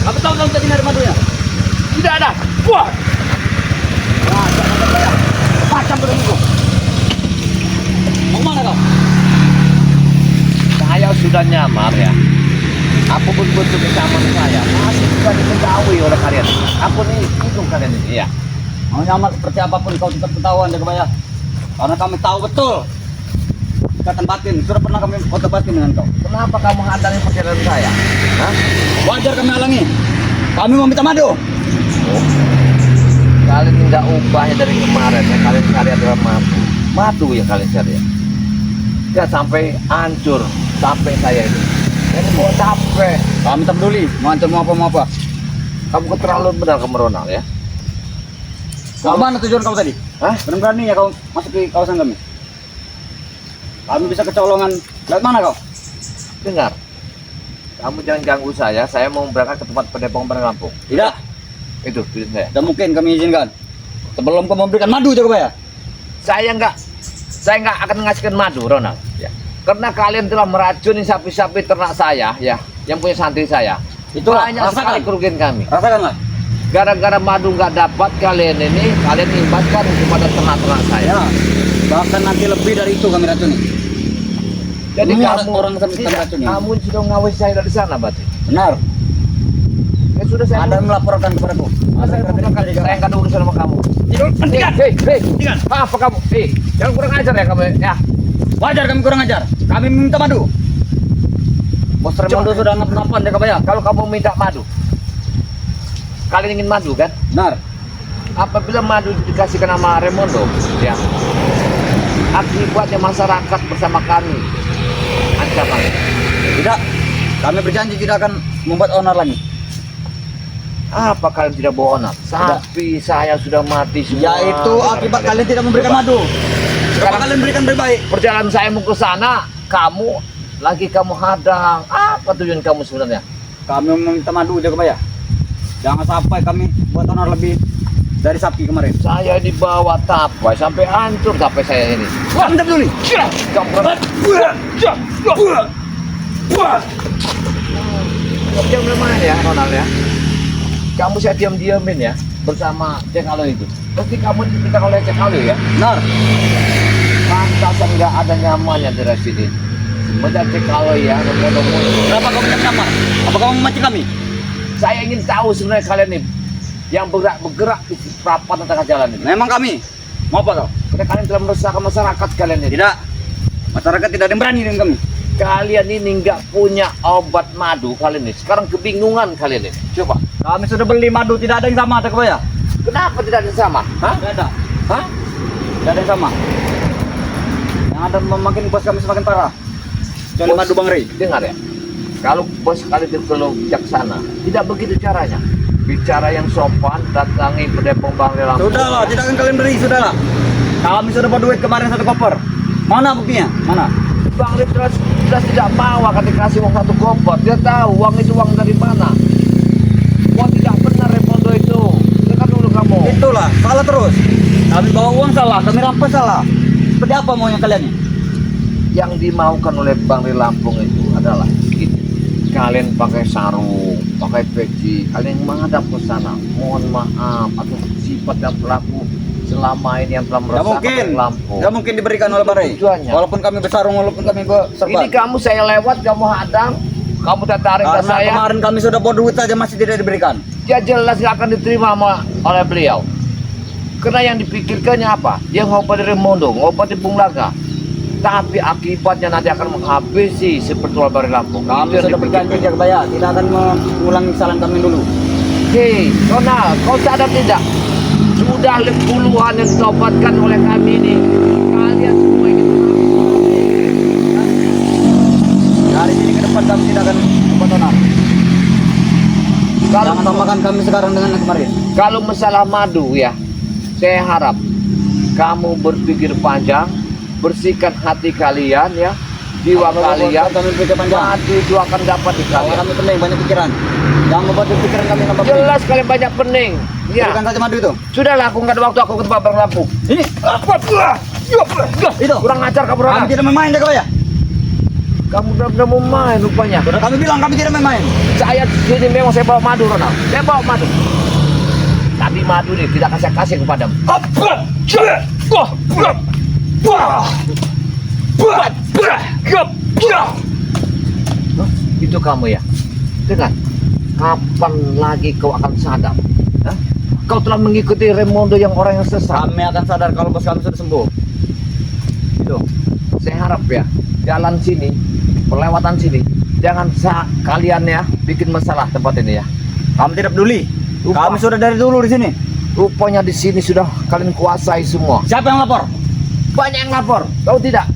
Kamu tahu kamu tadi ada madunya? Tidak ada. Wah. Wah, jangan saya. Macam berenggu. Mau mana kau? Saya sudah nyamar ya. Apapun bentuk kesamaan saya masih sudah diketahui oleh kalian. Aku nih hidung kalian ini ya. Mau nyamar seperti apapun kau tetap ketahuan jaga bayar. Karena kami tahu betul ikatan batin. Sudah pernah kami foto batin dengan kau. Kenapa kamu halangi perjalanan saya? Hah? Wajar kami halangi. Kami mau minta madu. Oh. Kalian tidak ubahnya dari kemarin ya. Kalian cari adalah madu. Madu yang kalian cari ya. Ya sampai hancur sampai saya ini. Ini mau capek. Kami tak peduli. Mau antar mau apa. Kamu keterlaluan benar kamu Ronald ya. Mau mana tujuan kau tadi? Hah? Berani ya kau masuk ke kawasan kami? Kami bisa kecolongan. Lewat mana kau? Dengar. Kamu jangan ganggu saya mau berangkat ke tempat pendepongan barang Lampung. Tidak. Itu tujuan saya. Tidak mungkin kami izinkan. Sebelum kau memberikan madu jaga bayar. Saya nggak akan ngasihkan madu Ronald ya. Karena kalian telah meracuni sapi-sapi ternak saya ya, yang punya santri saya. Itulah, banyak sekali rasakan. kerugian kami. Rasakanlah. Gara-gara madu nggak dapat kalian imbaskan kepada ternak-ternak saya. Ya. Bahkan nanti lebih dari itu kami racuni. Jadi Semua kamu orang kami tidak, racuni. kamu sudah ngawis saya dari sana berarti. Benar. Ya sudah saya Ada yang melaporkan kepadaku. saya nggak ada urusan sama kamu. Hentikan. Hei, apa kamu? Jangan kurang ajar ya kamu ya. Wajar kami kurang ajar. Kami minta madu. Bos Remondo sudah ngap-ngapan jaga bayar. Kalau kamu minta madu, kalian ingin madu kan? Benar. Apabila madu dikasihkan sama Remondo, ya, akibatnya masyarakat bersama kami ancaman. Tidak. Kami berjanji tidak akan membuat onar lagi. Apa kalian tidak bohong? Sapi saya sudah mati semua. Yaitu akibat kalian tidak memberikan madu. Sekarang kalian berikan baik-baik. Perjalanan saya mau ke sana, kamu hadang. Apa tujuan kamu sebenarnya? Kami meminta madu jaga bayar. Jangan sampai kami buat onar lebih dari sapi kemarin. Saya dibawa tapai sampai hancur tapai saya ini. Kami tak peduli. Diam lemah ya Ronald ya. Kamu saya diam-diamin ya bersama Cekalo itu. Pasti kamu diminta oleh Cekalo ya. Benar. Pantasan nggak ada nyamannya dari sini. Sebenarnya Cekalo ya. Kenapa kau minta nyamar? Apa kau memancing kami? Saya ingin tahu sebenarnya kalian ini yang bergerak di perapatan tengah jalan ini. Memang kami. Mau apa kau? Karena kalian telah meresahkan masyarakat kalian ini. Tidak. Masyarakat tidak ada yang berani dengan kami. Kalian ini nggak punya obat madu kalian ini. Sekarang kebingungan kalian ini. Coba. Kami sudah beli madu, tidak ada yang sama, jaga bayar. Kenapa tidak ada yang sama? Hah? Tidak ada. Hah? Tidak ada yang sama. Yang ada memakin bos kami semakin parah. Kecuali Bos, madu Bang Rey. dengar ya. Kalau bos kalian itu perlu bijaksana, tidak begitu caranya. Bicara yang sopan, datangi pendepong Bang Rey Lampung. Sudahlah, tidak akan kalian beri, sudahlah. Kami sudah bawa duit kemarin 1 koper. Mana buktinya? Mana? Bang Rey jelas tidak mau akan dikasih uang 1 koper. Dia tahu uang itu uang dari mana. Uang tidak benar Remondo itu. Dengar dulu kamu. Itulah, salah terus. Kami bawa uang salah, kami rampas salah. Seperti apa maunya kalian? Yang dimaukan oleh Bang Rey Lampung itu adalah gini. Kalian pakai sarung, pakai peci, kalian menghadap ke sana. Mohon maaf atas sifat dan pelaku selama ini yang telah meresahkan Lampung. Gak mungkin diberikan oleh Bang Rey. Tujuannya. Walaupun kami bersarung, walaupun kami berserban. Ini kamu saya lewat, kamu hadang, kamu tertarik ke Karena saya. kemarin kami sudah bawa duit saja masih tidak diberikan. Dia jelas nggak akan diterima oleh beliau. Karena yang dipikirkannya apa? Dia ngobati Remondo, ngobati Bung Laga. Tapi akibatnya nanti akan menghabisi seperti Bang Rey Lampung. Kami Itu yang sudah berjanji dipikirkan. jaga bayar, tidak akan mengulangi kesalahan kami dulu. Hei, Ronald, kau sadar tidak? Sudah puluhan yang ditobatkan oleh kami ini. Kalian semua ingin Dari sini ke depan kami tidak akan membuat onar. Jangan samakan kami sekarang dengan yang kemarin. Kalau masalah madu ya, saya harap kamu berpikir panjang, bersihkan hati kalian ya, jiwa kalian. Kami pikir panjang. Madu itu akan dapat di Kalau kalian. kami pening banyak pikiran. Jangan membuat pikiran kami nambah pening. Jelas kalian banyak pening. Ya, Berikan saja madu itu. sudahlah aku nggak ada waktu aku ke tempat Bang Lampung. Ini Apa? itu. Kurang ajar kamu Kami Ronald. tidak main jaga bayar. Kamu benar-benar mau main rupanya. Sudah kami bilang kami tidak main-main. Saya sini memang saya bawa madu, Ronald. Saya bawa madu. Tapi madu ini tidak kasih kepadamu. Itu kamu ya. Dengar, kapan lagi kau akan sadar? Hah? Kau telah mengikuti Raimondo yang orang yang sesat. Kami akan sadar kalau bos kami sudah sembuh. Itu. Saya harap ya, jalan sini, perlewatan sini, jangan kalian ya bikin masalah tempat ini ya. Kami tidak peduli. Lupa. Kami sudah dari dulu di sini. Rupanya di sini sudah kalian kuasai semua. Siapa yang lapor? Banyak yang lapor, tahu tidak?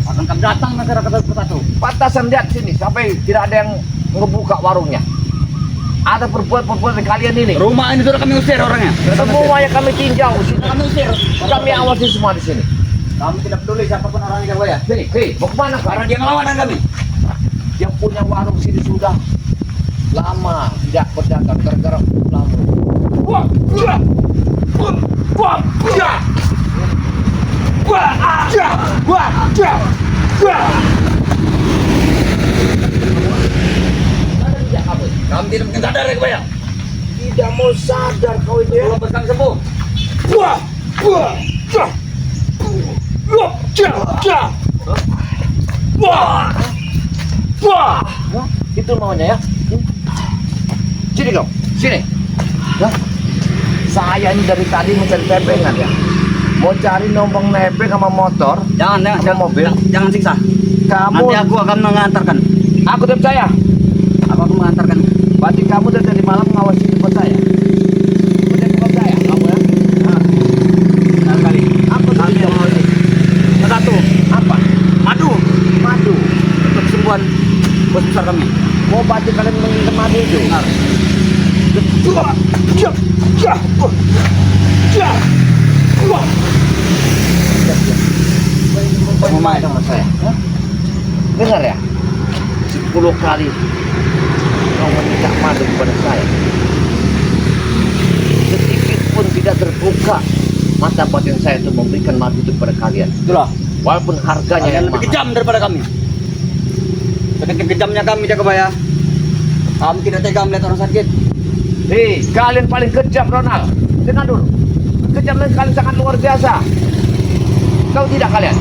Akan kami datang masyarakat satu. Patasan lihat sini sampai tidak ada yang ngebuka warungnya. Ada perbuatan kalian ini. Rumah ini sudah kami usir orangnya. Semuanya kami tinjau sini. Kami usir. Kami awasi semua di sini. Kami tidak peduli siapapun orangnya Jagabaya. Hei, mau kemana kau? Karena dia ngelawan dengan kami. Yang punya warung sini sudah lama tidak berdagang gara-gara lama. Kami tidak mungkin sadar Jagabaya. Tidak mau sadar kau itu ya. Kalau bos kami sembuh. Itu maunya ya. Sini kau, sini. Ya. Saya ini dari tadi mencari tebengan ya. Mau cari nombong nebeng sama motor, Jangan, sama mobil. Jangan siksa. Kamu, Nanti aku akan mengantarkan. aku tidak percaya. Aku akan mengantarkan. Berarti kamu dari tadi malam mengawasi tempat saya. Kamu tidak percaya, kamu ya? Sekali kali. Apa Kami tuh? yang mengawasi. Satu. Apa? Madu. Madu. Untuk kesembuhan bos besar kami. Mau berarti kalian menginginkan madu itu? Benar. Kamu main sama saya? Hah? Dengar ya? 10 kali kau meminta madu kepada saya. Sedikit pun tidak terbuka mata batin saya untuk memberikan madu itu kepada kalian. Itulah. Walaupun harganya Kalian yang lebih mahal. kejam daripada kami. Sedikit kejamnya kami Jagabaya. Kami tidak tega melihat orang sakit. Hei, kalian paling kejam, Ronald. Dengar dulu. Kejamnya kalian sangat luar biasa. Kau tidak kalian?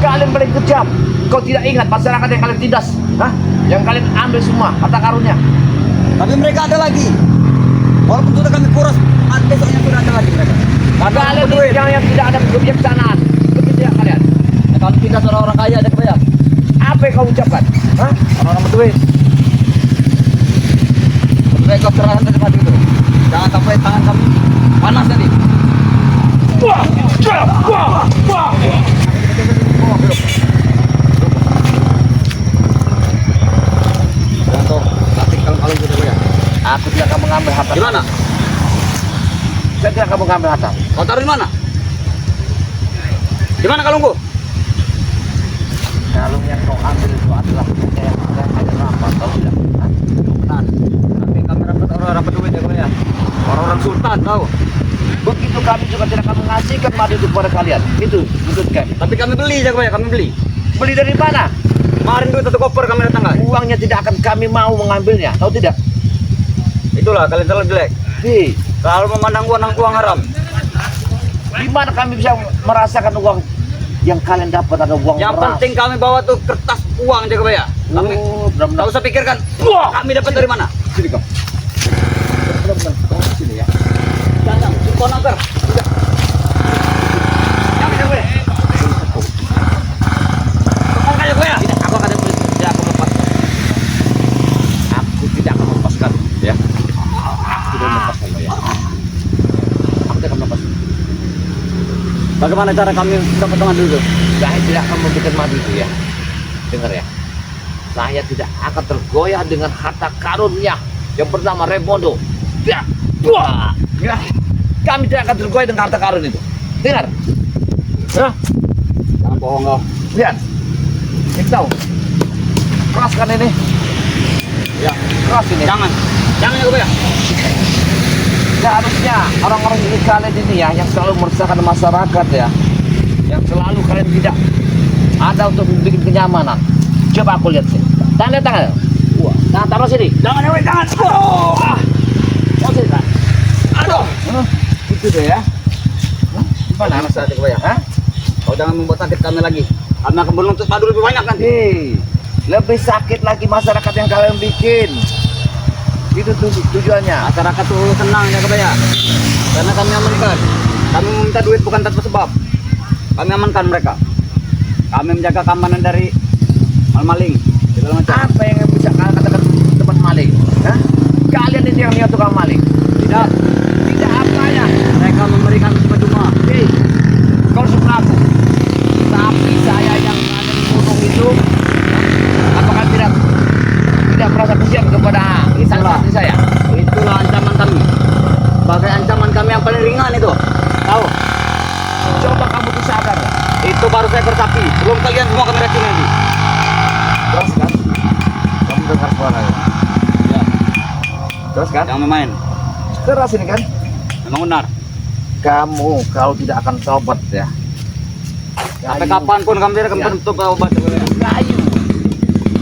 Kalian paling kejam. Kau tidak ingat masyarakat yang kalian tindas? Hah? Yang kalian ambil semua harta karunnya. Tapi mereka ada lagi. Walaupun sudah kami kuras, besoknya sudah ada lagi mereka. Kalian yang tidak ada kebijaksanaan. Betul tidak kalian? Kami tindas orang-orang kaya Jagabaya. Apa yang kau ucapkan? Hah? Orang-orang berduit. Mereka kerasan dari mati itu. Jangan sampai tangan kami panas nanti. Contoh, kasih kalung-kalung gitu ya. Aku tidak akan mengambil harta. Di mana? Saya tidak akan mengambil harta. Kau taruh di mana? Di mana kalungku? Kalung yang kau ambil itu adalah punya yang ada apa? Tahu tidak? Hah? Sultan. Tapi kami dapat orang-orang duit ya. Orang-orang sultan tahu. Begitu kami juga tidak akan mengasihkan madu itu kepada kalian. Itu menurut kami. Tapi kami beli Jagabaya, kami beli. Beli dari mana? Kemarin duit 1 koper kami datang guys. Uangnya tidak akan kami mau mengambilnya. Tahu tidak? Itulah kalian terlalu jelek. Hei, Selalu memandang uang haram. di mana kami bisa merasakan uang yang kalian dapat ada uang Yang beras? penting kami bawa tuh kertas uang Jagabaya. Kami benar-benar. tak usah pikirkan kami dapat dari mana. Sini kau. Benar-benar kau sini ya. Jangan, kau nangker. Jangan Jagabaya. Kau kayak gue ya? Tidak, aku akan tidak akan melepaskan. Aku tidak akan melepaskan, ya. Aku tidak melepaskan ya. Aku tidak akan melepaskan. Bagaimana cara kami dapat tangan dulu? Saya tidak akan memberikan madu itu ya. Dengar ya. Saya tidak akan tergoyah dengan harta karunnya yang bernama Raimondo. Ya. Wah. Ya. Kami tidak akan tergoyah dengan harta karun itu. Dengar. Hah? Jangan bohong kau. Lihat. Ini tahu. Keras kan ini? Ya, Keras ini. jangan Jagabaya. Seharusnya orang-orang ini kalian ini ya yang selalu meresahkan masyarakat ya, yang selalu kalian tidak ada untuk bikin kenyamanan. Coba aku lihat sini. Tangan. Wah, nah taruh sini. Jangan ya, jangan. Oh, sini, Kak. Aduh. Itu deh ya. Mana rasa aja ya? Hah? Kau jangan membuat sakit kami lagi. Kami akan menuntut madu lebih banyak nanti. Lebih sakit lagi masyarakat yang kalian bikin. Itu tujuannya. Masyarakat tuh senang ya kebaya. Karena kami amankan. Kami meminta duit bukan tanpa sebab. Kami amankan mereka. Kami menjaga keamanan dari maling segala macam. Apa yang bisa kalian katakan tempat maling? Hah? Kalian itu yang niat tukang maling? Tidak. Tidak apa ya? Mereka memberikan cuma-cuma. Hei, kau harus mengaku. Tapi saya yang ada di gunung itu, apakah tidak merasa kesian kepada saksi saya? Itulah ancaman kami. Sebagai ancaman kami yang paling ringan itu. Tahu? Coba kamu tuh sadar. Itu baru seekor sapi. Belum kalian semua kami racun nanti. Terus kan? Kamu dengar suaranya? Ya. Terus kan? Jangan main. Keras ini kan? Memang benar. Kamu kalau tidak akan tobat ya. Sampai kapanpun kami tidak akan Ya. menutup obat. Kayu.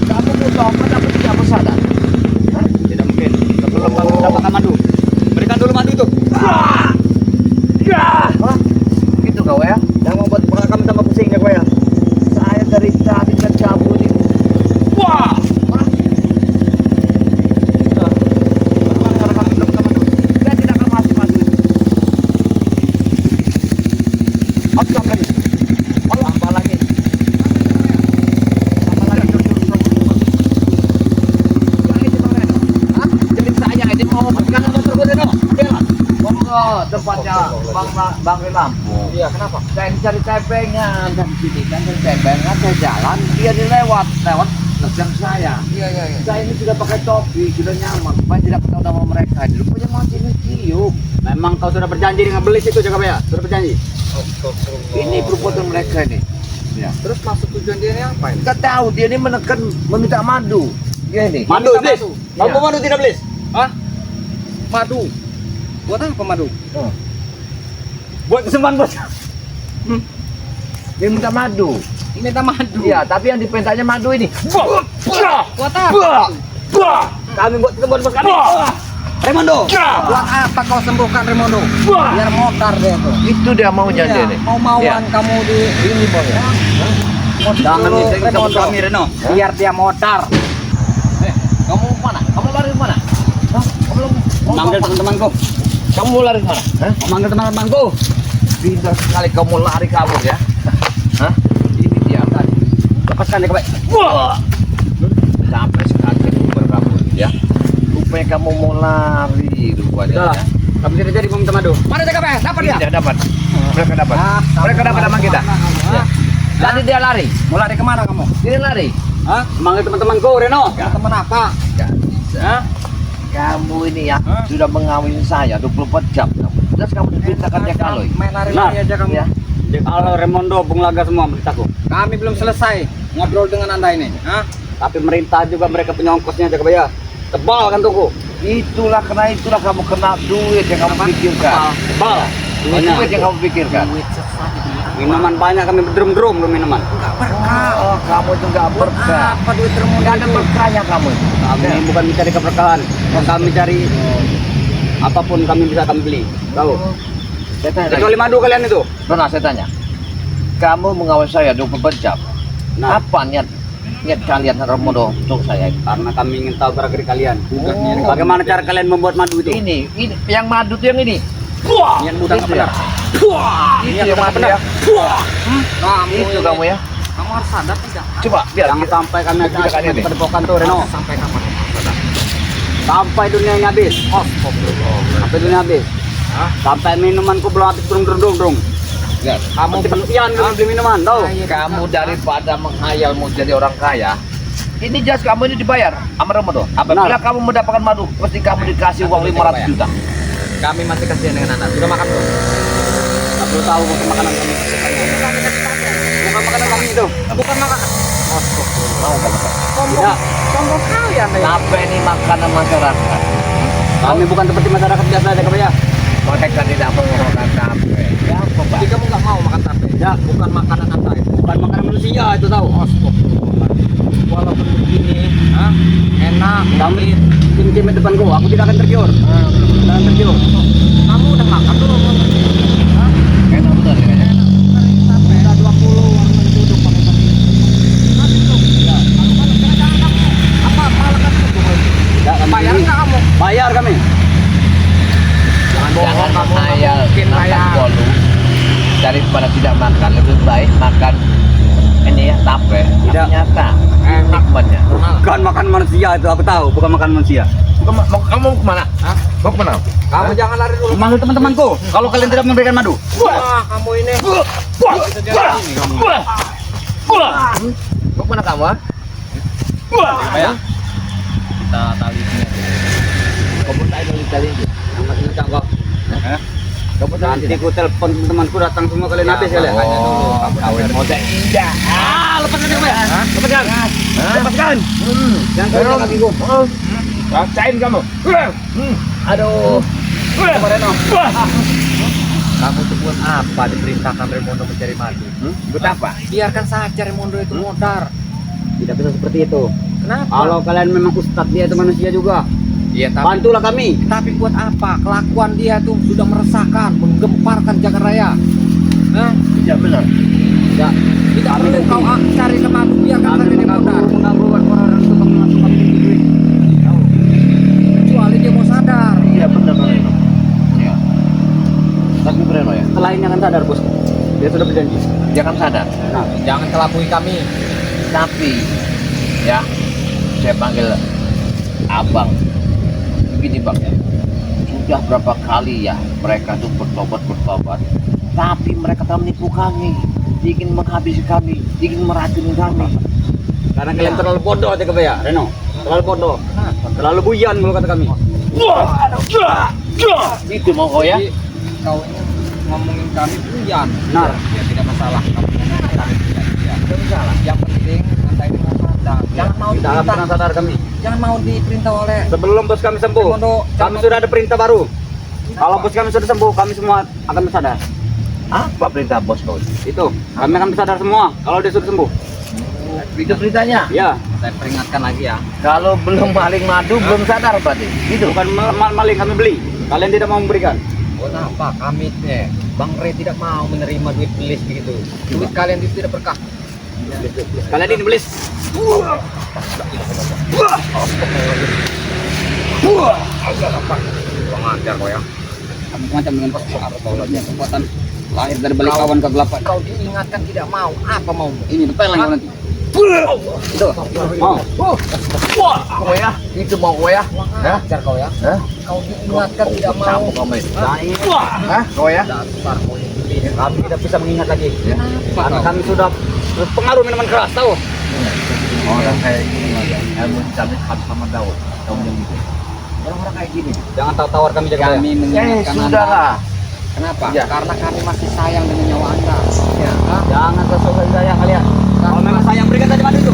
Kamu mau tobat apa tidak mau sadar? Tidak mungkin. Sebelum kami mendapatkan madu. Berikan dulu madu itu. Hah? Gitu kau ya? Yang membuat muka kami tambah pusing ya kau ya. Saya dari tadi kan kamu ini. Wah! Saya tidak akan masuk madu itu. Tambah lagi. Tambah lagi. Jadi saya ini mau pegang motor gue deh. Monggo tempatnya Bang Lampung. Iya, kenapa? Saya cari tepengnya dan sini kan dari tepeng kan saya jalan dia lewat ngegang saya. Iya. Saya ini sudah pakai topi sudah nyaman supaya tidak ketahuan sama mereka. Jadi rupanya masih cium. Memang kau sudah berjanji dengan belis itu jaga ya? Sudah berjanji? Ini perbuatan mereka ini. Ya. Terus maksud tujuan dia ini apa ini? Kita tahu dia ini menekan meminta madu. Dia ini. Madu, Meminta belis? Iya. Kamu madu tidak belis? Hah? Madu. Buat apa madu? Oh. Buat kesembuhan bos. Dia minta madu. Minta madu. Iya, tapi yang dipintanya madu ini. Buat apa? Kami buat kesembuhan bos kami. Raimondo. Buat apa kau sembuhkan Raimondo? Biar motor dia tuh. Itu dia maunya dia nih. Mau-mauan kamu di Ini mau ya. Jangan dulu, disebut Raimondo. kami Reno. Biar dia motor. Kamu mana? Kamu lari kemana? Hah? Kamu Manggil teman-temanku. Kamu lari kemana? Hah? Manggil teman-temanku. Pintar sekali kamu lari kabur ya. Hah? Ini dia tadi. Lepaskan dia ke baik. Sampai sekali kamu berkabur ya. Rupanya kamu mau lari rupanya. Sudah. Ya. Kami tidak jadi meminta madu. Mana dia kapan? Dapat dia. Tidak dapat. Mereka dapat. Mereka dapat sama kita. Ya. Tadi dia lari. Mau lari kemana kamu? Dia lari. Hah? Manggil teman-temanku Reno. Teman apa? Gak bisa. Kamu ini ya Hah? sudah mengawin saya 24 jam kamu. Terus kamu diperintahkan dia kalau Main lari-lari aja kamu. ya. Jadi kalau Raimondo, Bung Laga semua beritaku. Kami belum selesai ngobrol dengan Anda ini. Hah? Tapi merintah juga mereka punya ongkosnya jaga bayar. Tebal kan tuku. Itulah karena itulah kamu kena duit yang kamu pikirkan. Tebal. Duit Banyak. yang kamu pikirkan. Duit sesat itu. Minuman banyak kami berdrum-drum belum minuman. Enggak berkah. Oh, kamu itu nggak berkah. Apa duit Raimondo? Nggak ada berkahnya kamu itu. Kami bukan mencari keberkahan. Kami cari apapun kami bisa kami beli. Tahu? Saya tanya lagi. Kecuali madu kalian itu. Nona, saya tanya. Kamu mengawal saya 24 jam. Nah, Apa niat kalian Ramondo untuk saya ini? karena kami ingin tahu gerak-gerik kalian. Oh. Bagaimana cara kalian membuat madu itu? Ini yang madu tuh yang ini. Niat mudah Itu nggak ya. benar. Itu yang madu ya. Kamu Itu ini. kamu ya. Kamu harus sadar tidak? Coba biar Jangan sampai kami Kita kan ini. padepokan tuh Reno. Sampai kapan? Sampai dunia ini habis. Sampai dunia habis. Sampai minumanku belum habis drum. Lihat. Kamu berlebihan kalau beli minuman, tahu? Kamu daripada menghayal mau jadi orang kaya, ini jelas kamu ini dibayar sama Ramondo. Apabila Benar. kamu mendapatkan madu, pasti kamu dikasih uang 500 juta. Kami masih kasihan dengan Anda. Sudah makan belum? Tak perlu tahu bukan makanan kami. Bukan makanan kami itu. Bukan makanan. Mau kamu tahu? Tidak. Sombong kali Anda ya. Apa ini makanan masyarakat? Kami bukan seperti masyarakat biasa aja kebaya. Mereka tidak mau makan tape. Ya apa, Pak? Jadi kamu nggak mau makan tape? Ya, Bukan makanan anda itu. bukan makanan manusia itu tahu. Walaupun begini, enak, Kami pahit. tim-tim di depanku, aku tidak akan tergiur. Tidak akan tergiur. Kamu udah makan belum? Hah? Enak betul ya. Tape. Udah 20 orang duduk pakai tape. Nanti tuh. Ya. Kalau malam jangan kamu. Apa malah kan itu? Tidak, kami Bayar ini. nggak kamu? Bayar kami. Jangan bohong, kamu menghayal nggak mungkin makan bayar. bolu daripada tidak makan. Lebih baik makan ini ya tape. Tidak. Nyata. Enak. Nikmatnya. Bukan makan manusia itu, aku tahu. Bukan makan manusia. Kamu mau kemana? Hah? Mau kemana? Kamu jangan lari dulu. Memanggil teman-temanku. Kalau kalian tidak memberikan madu. Wah, kamu ini. Bisa jadi ini kamu. Mau kemana kamu? Ah? Ya. Kita tali sini. Kamu tak ada kali ini. Angkat ini cangkok. Kamu tak Nanti aku telepon temanku datang semua kalian Ya, habis kalian. makanya dulu. Kamu Kawin tahu. mode indah. Lepaskan kamu ya. Lepaskan. Lepaskan. Jangan kau nak kakiku. Rasain kamu. Aduh. Kemarin no. Kamu tuh buat apa diperintahkan Raimondo mencari madu? Buat apa? Biarkan saja Raimondo itu modar. Tidak bisa seperti itu. Kenapa? Kalau kalian memang ustadz, dia itu manusia juga. Iya, Bantulah kami. tapi buat apa? Kelakuan dia tuh sudah meresahkan, menggemparkan jagat raya. Hah? Tidak benar. Tidak. Tidak Kami perlu nanti- kau cari ke madu, biarkan Kami saja dia modar. mengganggu orang untuk masuk kami di duit. Tahu? Kecuali dia mau sadar. Iya benar Reno. Iya. Tapi Reno ya. Setelah ini akan sadar bos. Dia sudah berjanji. Jangan sadar. Nah, Jangan kelabui kami. Tapi ya saya panggil abang. Begini bang ya. Sudah berapa kali ya mereka tuh bertobat, tapi mereka tak menipu kami, ingin menghabisi kami, ingin meracuni kami. karena kalian terlalu bodoh aja ya, Reno. Terlalu bodoh. Terlalu buyan kalau kata kami. Itu mau kau ya? Jadi, kau ini ngomongin kami buyan. Benar. Ya tidak masalah. Kamu ngomongin kami buyan. Ya, tidak masalah. Yang penting anda ini mau sadar. Jangan mau Tidak akan diperintah. pernah sadar kami. Jangan mau diperintah oleh Sebelum bos kami sembuh, Raimondo. kami sudah ada perintah baru. Kalau bos kami sudah sembuh, kami semua akan bersadar. Apa perintah bos kau? Itu, kami akan bersadar semua kalau dia sudah sembuh. Itu beritanya. Ya, Saya peringatkan lagi ya. Kalau belum maling madu, belum sadar berarti. Gitu. bukan maling kami beli. Kalian tidak mau memberikan. Kenapa kami Bang Re tidak mau menerima duit belis begitu? Duit kalian itu tidak berkah. Kalian ini belis. Kurang ajar kau ya. Kamu macam dengan kekuatan lahir dari balik awan kegelapan. Kau diingatkan tidak mau. Apa mau? Ini depel lagi nanti. Itu. Oh. Kau ya? Itu mau kau ya? Hah? Ajar kau ya. Hah? Kau diingatkan tidak mau. Kamu kamu. Hah? Kau ya? Dasar kau ini. Kami tidak bisa mengingat lagi. Kenapa Karena kau? kami sudah terpengaruh minuman keras, tahu? Orang kayak gini ya. Ilmu kami harus sama Daud. Kamu yang gitu. Orang-orang kayak gini. Jangan tawar kami jaga. Kami mengingatkan Anda. Sudahlah. Kenapa? Ya. Karena kami masih sayang dengan nyawa Anda. Ya. Hah? Jangan sesuai saya kalian. Kalau memang sayang berikan saja madu itu.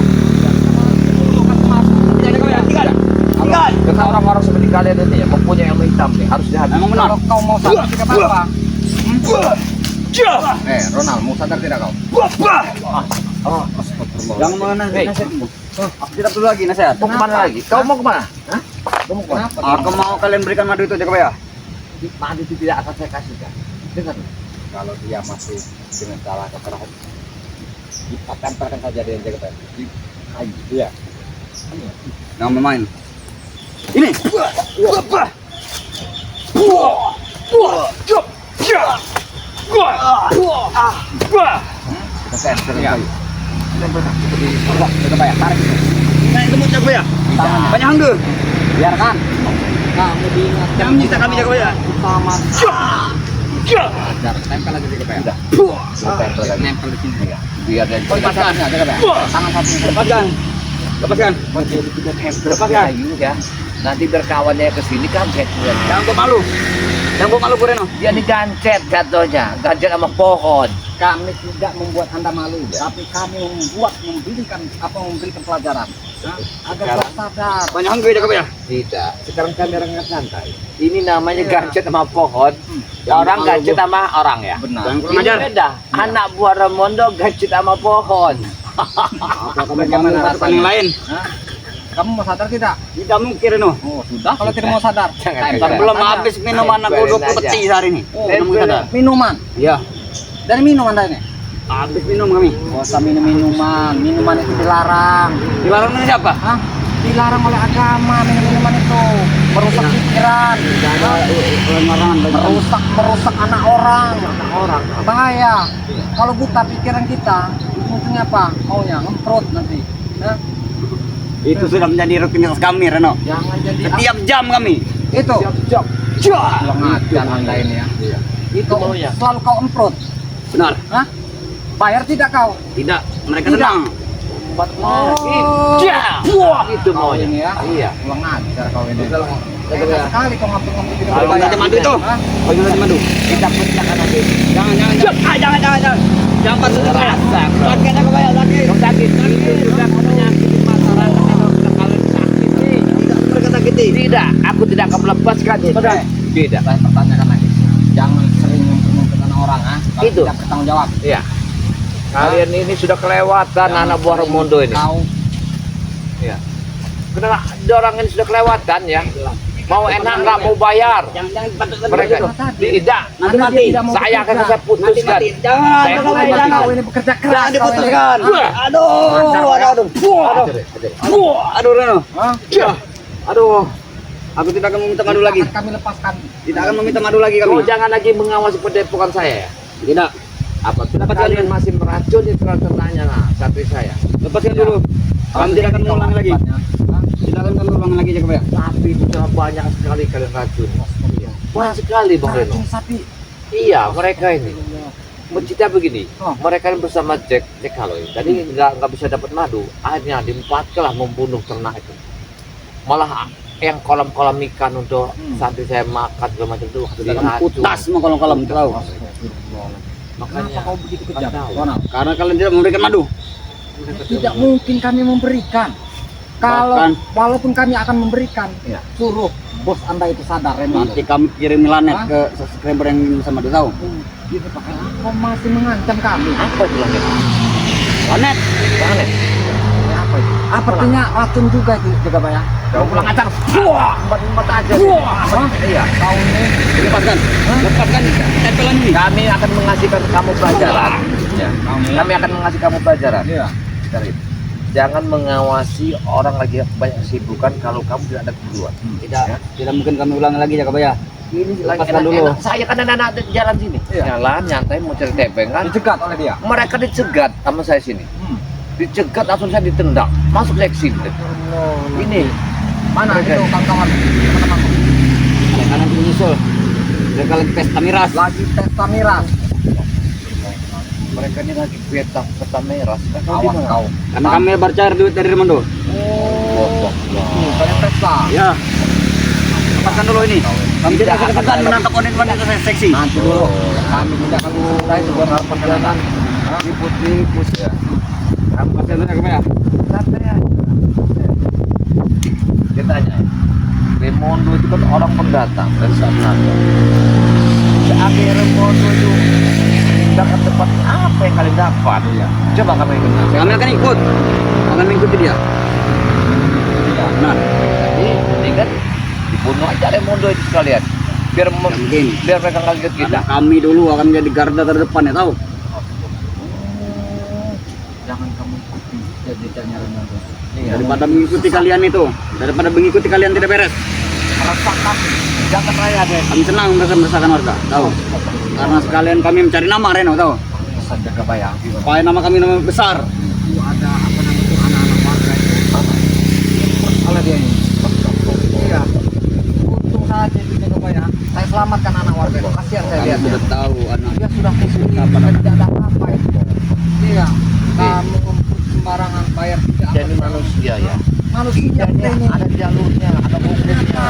Jangan kau ya, tinggal. Tinggal. Karena orang-orang seperti kalian ini ya mempunyai ilmu hitam nih harus dihabisi. Memang benar. Kalau kau mau sadar tidak apa-apa. Ronald, mau sadar tidak kau? Jangan mau nasihat. Aku tidak perlu lagi nasihat. Mau kemana lagi? Kau mau kemana? Hah? Kau mau kemana? Kenapa? Aku mau kalian berikan madu itu jaga ya. Madu itu tidak akan saya kasihkan. Dengar. Kalau dia masih dengan cara kekerasan, kita tempelkan saja dia jaga di kayu. Iya. Jangan bermain. Ini. Kita cancel Ya. kayu. Jaga bayar, tarik itu. Naik ke jaga ya. Banyak hangga. Biarkan. Kamu diingatkan. Jangan menyiksa kami jaga ya. Utama. Ajar, tempel aja jaga bayar. Sudah. Kita cancel kayu. Nempel di sini. Iya. Biar dia Kau lepaskan ya, jaga bayar. Tangan satunya. Lepaskan. Lepaskan. Lepaskan kayu ya. Nanti berkawannya ke sini kaget. Jangan kau malu. Jangan kau malu Reno. Dia digancet jatuhnya, gancet sama pohon. Kami tidak membuat Anda malu, tapi kami memberikan pelajaran. Agar sadar. Banyak yang gue jaga ya. Tidak, sekarang kami orang nggak santai. Ini namanya gadget sama pohon. Orang gadget sama orang ya. Benar. Jangan kurang Ini ajar. beda. Anak buah Ramondo gadget sama pohon. Apa kamu Bagaimana katakan yang lain? Hah? Kamu mau sadar tidak? Tidak mungkin no. Oh, sudah kalau tidak mau sadar. Jangan. Ntar belum habis minuman aku 20 peti sehari ini. Oh, Belum sadar. Minuman. Iya. Dari minuman tadi. Habis minum kami. Gak usah minum minuman. Minuman itu dilarang. Dilarang oleh siapa? Hah? Dilarang oleh agama minum minuman itu. Merusak pikiran. Larangan banyak. Merusak anak orang. Orang. Bahaya. Kalau buka pikiran kita, ujungnya apa? Maunya ngemprot nanti. Hah? Itu sudah menjadi rutinitas kami, Reno. Jangan jadi Setiap jam kami. itu. Siap. Kurang ajar Anda ini ya. Iya. Itu maunya. selalu kau emprot. Benar. Hah? Bayar tidak kau? Tidak. Mereka Tidak. senang. Buat Oh. Ya. Itu Kau maunya. ini ya. Iya. Kurang ajar kau ini. Betul. Enak sekali kau ngambil-ngambil gitu. Kalau bayar. kita madu itu. Hah? Kalau kita madu. Kita pecahkan nanti. Jangan. Jangan. Jangan pas sudah Rasa. Sakit aku bayar lagi. Sakit. Ini sudah menyakiti masyarakat. Kalau sakit nih. Tidak mereka sakiti. Tidak, aku tidak akan melepaskan itu. Betul. Tidak. Saya pertanyakan lagi. Jangan sering mempermainkan orang, ah. Kalau Itu. tidak bertanggung jawab. Iya. Kalian ini sudah kelewatan anak buah Ramondo ini. Kau Iya. Kenapa orang ini sudah kelewatan ya? Mau enak nggak mau bayar? Jangan patut Mereka tidak. Nanti Anda mati. tidak mau Saya akan bekerja. saya putuskan. Jangan. Saya Jangan. putuskan. Jangan. Kau ini bekerja keras. Jangan kau ini. diputuskan. Wah. Aduh, Reno. Hah? Aduh. Aku tidak akan meminta madu lagi. Akan kami lepaskan. Tidak akan meminta madu lagi Kau kami. jangan lagi mengawasi padepokan saya ya. Tidak. Apabila Lepaskan kalian dulu. masih meracuni ternanya nah santri saya. Lepaskan dulu. Kami tidak akan mengulang lagi. Tidak akan kami ulang lagi jaga ya. Tapi sudah banyak sekali kalian racun. Iya. Banyak sekali Bang Reno. Racun sapi. Iya mereka ini. Cerita begini, Oh. mereka yang bersama Jack Haloy tadi nggak bisa dapat madu, akhirnya diempatkanlah membunuh ternak itu. Malah yang kolam-kolam ikan untuk santri saya makan segala macam itu Tidak putas mau kolam-kolam tahu. Makanya Kenapa kau begitu kejam? tahu. Ronald? Karena kalian tidak memberikan madu. Tidak mungkin kami memberikan. Kalau Bahkan- walaupun kami akan memberikan, Iya. suruh bos Anda itu sadar Remo. Nanti kami kirim lanet Hah? ke subscriber yang ingin sama dia tahu. Gitu pakai kau masih mengancam kami. Apa itu langit? Lanet. Langit. Apa itu? Artinya racun juga itu juga Pak ya. Kau pulang ajar. Wah, empat aja. Hah? Iya. Kau ini Lepaskan. Lepaskan tempelan ini. Kami akan mengasihkan kamu pelajaran. Ya. Kami akan mengasih kamu pelajaran. Iya. Karib. Jangan mengawasi orang lagi banyak kesibukan kalau kamu tidak ada keperluan. Tidak, Ya. tidak mungkin kami ulangi lagi jaga ya. Ini lagi Lepaskan dulu. enak-enak. Saya kan anak-anak di jalan sini. Iya. Jalan nyantai mau cari tepeng kan. Dicegat oleh dia. Mereka dicegat sama saya sini. Dicegat langsung saya ditendang. Masuk seksi. Ini Mana Mereka. itu kawan-kawan? Teman-temanku. Karena menyusul. Mereka lagi pesta miras. Lagi pesta miras. mereka ini lagi peta merah. Awas kau. Karena kami bercair duit dari Ramondo. Oh. Banyak pesta. Ya. Lepaskan dulu ini. Kami tidak akan segan menangkap wanita seksi. Nanti dulu. Kami tidak akan mulai juga perjalanan. Tipus ya. Lepaskan dulu jaga ya. Santai aja. Dia tanya, Ramondo itu kan orang pendatang dari sana. Seakhir Ramondo itu dapat tempat apa yang kalian dapat? Coba kami dengar. Kami akan ikut. Akan mengikuti dia. Benar. Ini kan dibunuh aja Ramondo itu sekalian. Biar mungkin. biar mereka nggak lihat kita. Karena kami dulu akan menjadi garda terdepan ya tahu. Jangan kamu ikuti jejaknya Ronaldo. Daripada mengikuti kalian itu, daripada mengikuti kalian tidak beres. Rasakan jangan raya deh. Kami senang meresahkan warga, tahu. Karena sekalian kami mencari nama Reno, tahu. Saja kebayang. Supaya nama kami nama besar. Itu ada apa namanya itu anak-anak warga itu. Oleh dia ini. Iya. Untung saja itu kebayang. Saya selamatkan anak warga itu. Kasihan saya Kami lihat. sudah tahu anak. Dia sudah muslim, tidak ada apa itu. Iya. Kamu ngumpul sembarangan bayar tidak Jadi manusia ya. Manusia ini Ada jalurnya, ada hukumnya.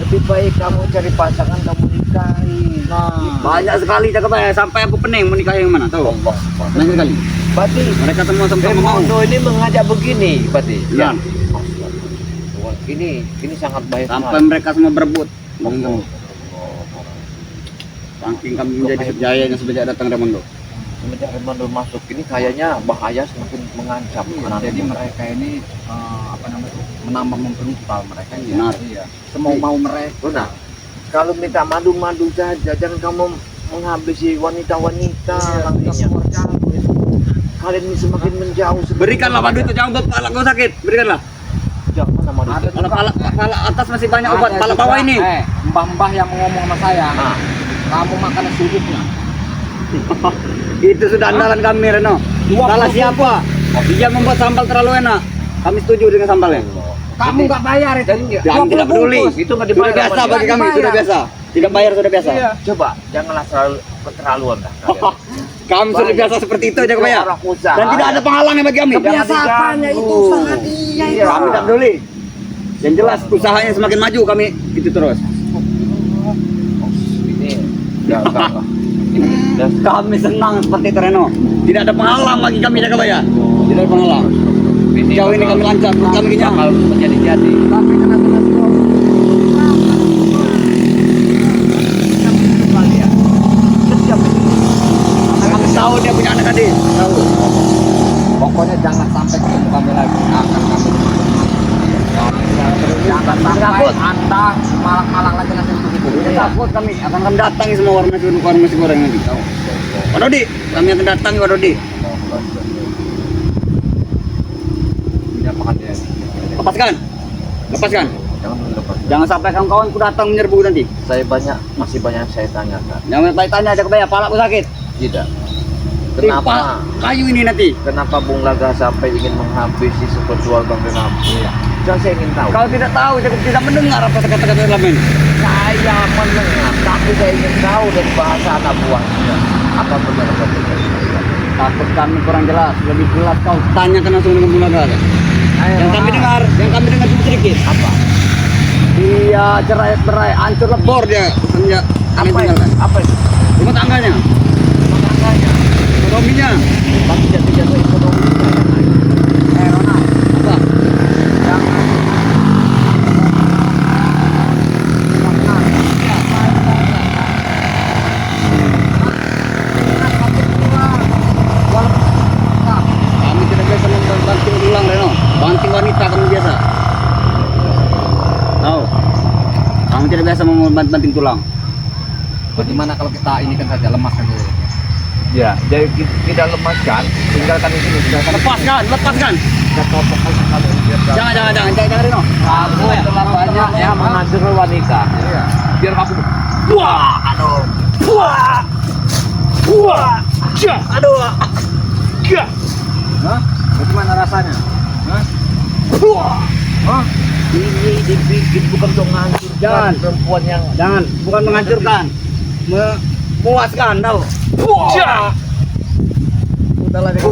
Lebih baik kamu cari pasangan, kamu nikahi. Nah, Banyak sekali cakap saya, sampai aku pening menikahi yang mana, tahu. Allah. Banyak sekali. Berarti Mereka semua sama-sama mau. Remondo ini mengajak begini, berarti. Ya. Wah, ini sangat baik. Sampai mereka semua berebut. Saking kami menjadi jayanya sejak datang Remondo. Semenjak Remondo masuk ini kayaknya bahaya semakin mengancam. Jadi mereka ini apa namanya menambah memperutal mereka ini. Benar. Iya. Semau mereka. Benar. Kalau minta madu-madu saja, jangan kamu menghabisi wanita-wanita nantinya. Kalian ini semakin menjauh. Berikanlah madu itu, jangan buat kepala kau sakit. Berikanlah. Jangan madu. Ada Kepala atas masih banyak obat, kepala bawah ini. Mbah-mbah yang ngomong sama saya, Nah, kamu makan sudutnya. Itu sudah andalan kami Reno. Salah siapa? Dia membuat sambal terlalu enak. Kami setuju dengan sambalnya. Kamu nggak bayar itu. Kami tidak peduli. Itu nggak Sudah dibayar biasa sama bagi dia. kami, sudah biasa. Tidak bayar sudah biasa. Iya. Coba janganlah terlalu keterlaluan dah. kalian. Kami sudah biasa seperti itu aja bayar. Orang usaha. Dan tidak ada penghalangnya bagi kami. Kebiasaannya itu usaha dia itu. Kami tidak peduli. Yang jelas usahanya semakin maju kami itu terus. Ini enggak. Dan kami senang seperti itu Reno. Tidak ada penghalang bagi kami jaga bayar. Tidak ada penghalang. Jauh ini kami lancar, kami kenyang. Bakal menjadi-jadi. Tapi kena Kami tahu dia punya anak adik. Tahu. pokoknya jangan sampai ketemu kami lagi. Akan kami jangan sampai Anda malang-malang lagi nanti begitu. Tidak takut kami akan datangi semua warung nasi goreng nanti. Tahu. Wadodi, kami akan datangi Wadodi. Tidak makan dia. Lepaskan. Lepaskan. Jangan lepas. Jangan sampai kawan-kawanku datang menyerbu nanti. Masih banyak saya tanyakan. Jangan tanya aja ke bayar, palaku sakit. Tidak. Timpa Kenapa? kayu ini nanti. Kenapa Bung Laga sampai ingin menghabisi seperjual Bang Renam? Iya. Saya ingin tahu. Kalau tidak tahu, tidak mendengar apa kata-kata dalam ini. Saya mendengar, tapi saya ingin tahu dari bahasa anak buahnya. Apa benar-benar? Takut kami kurang jelas, lebih jelas kau tanyakan langsung dengan Bulaga. Yang kami dengar cuma sedikit. Apa? Dia cerai-berai, hancur lebur dia. Semenjak kami Apa itu? tinggalkan. Apa itu? Rumah tangganya, Makanya. ekonominya. Tapi jatuh ekonomi. Rona, Apa? jangan Kami tidak biasa membanting tulang, Reno. Banting wanita kami biasa. Tahu? Kami tidak biasa membanting tulang. bagaimana kalau kita ini kan saja lemaskan dulu. Ya, jadi kita lemaskan, tinggalkan di sini, tinggalkan. Lepaskan. Kita topokkan sekali biar Jangan, Reno. kamu telah banyak ya menghancur wanita. Iya. Biar kamu Wah, aduh. Wah, aduh. Hah? Bagaimana rasanya? Hah? Hah? ini dibikin bukan untuk menghancurkan Jangan. perempuan yang Jangan, bukan menghancurkan, memuaskan, tahu? Udahlah deh.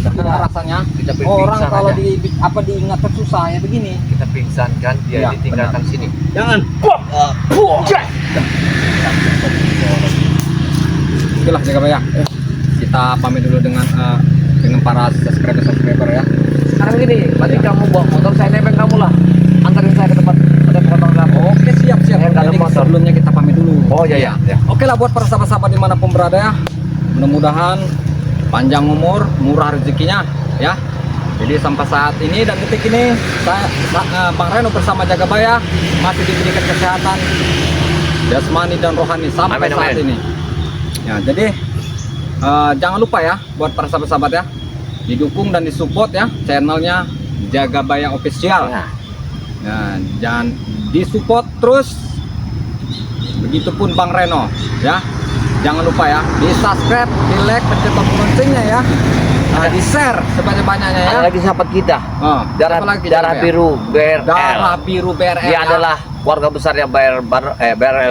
Bagaimana rasanya? kita Orang pingsan kalau aja. diingat susah ya begini. Kita pingsankan dia Ya, ditinggalkan sini. Jangan. Itulah jaga bayar. Kita pamit dulu dengan para subscriber ya. Sekarang gini, berarti kamu bawa motor, saya nebeng kamu lah. Antarin saya ke tempat potong lampu. Oke, siap. Saya dalam Jadi motor. sebelumnya kita pamit dulu. Oh ya. Oke lah buat para sahabat-sahabat dimanapun berada ya. Mudah-mudahan panjang umur, murah rezekinya ya. Jadi sampai saat ini dan detik ini Bang Reno bersama Jagabaya masih diberikan kesehatan jasmani dan rohani sampai Amin, saat amin. ini. Ya, jadi jangan lupa ya buat para sahabat-sahabat ya, didukung dan disupport ya channelnya Jagabaya Official. Nah, Nah, jangan disupport terus. Begitupun Bang Reno ya. Jangan lupa ya, di subscribe, di like, pencet tombol loncengnya ya. Nah, di share sebanyak-banyaknya ya. ada lagi sahabat kita. Oh, Darah apa lagi, darah Jagabaya? biru BRL. Darah biru BRL. Dia adalah warga besarnya BRL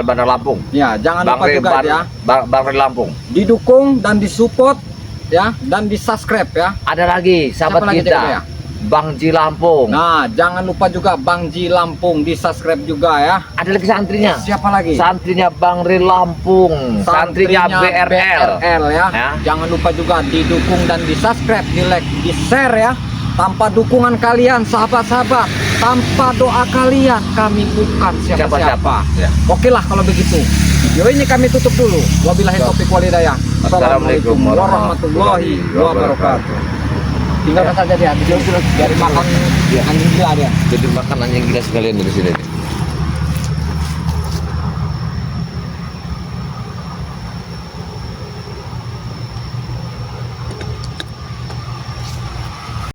Bandar Lampung. Ya, jangan lupa juga ya, Bang Ri Lampung. didukung dan disupport ya, dan di subscribe ya. Ada lagi sahabat Siapa lagi, kita. Jagabaya? Bang Ji Lampung. Nah, jangan lupa juga Bang Ji Lampung di-subscribe juga ya. Ada lagi santrinya. Siapa lagi? Santrinya Bang Ri Lampung. Santrinya BRL. ya. Ya. Jangan lupa juga didukung dan di-subscribe, di-like, di-share ya. Tanpa dukungan kalian, sahabat-sahabat, tanpa doa kalian, kami bukan siapa-siapa. Ya. Oke lah kalau begitu. Video ini kami tutup dulu. Wabillahi taufiq wal hidayah. Assalamualaikum warahmatullahi wabarakatuh. Tinggalkan saja dia, dari makan anjing gila dia. Jadi makan anjing gila sekalian dari sini.